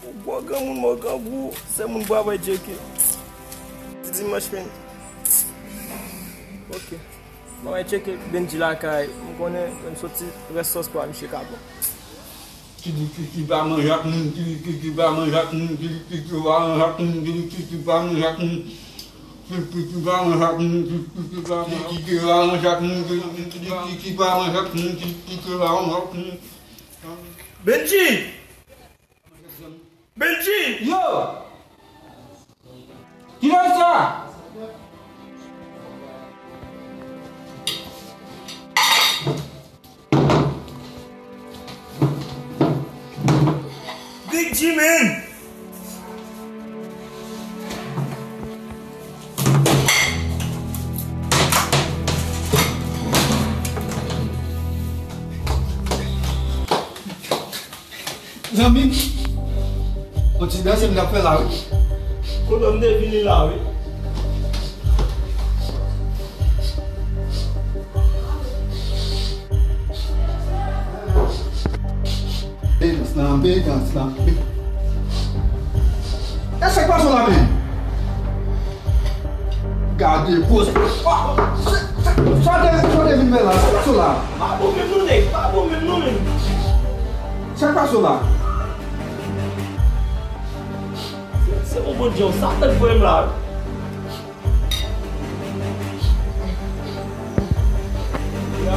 O goga moun mou gangou, se moun bwa bay jeke. Didi mwash pen. Ok. Mwa bay cheke Benji la kay. Mwen konen, mwen soti restos kwa mwen sheka bon. Ki ba manjak moun, ki ba manjak moun, ki ba manjak moun, ki ba manjak moun. Ki ba manjak moun, ki ba manjak moun, ki ba manjak moun, ki ba manjak moun. Benji! Benji! Yo! Ki nan sa? Big G, man! Zami, on ti danse mna fe la we? Kodo mde vini la we? Begas lan. E se kwa son la men? Gade pos. Só de vin me la, so la. Pa bon men nou nek, pa bon men nou men. Se kwa son la? Se moun bon diyon, sa tel fwem la. Ya.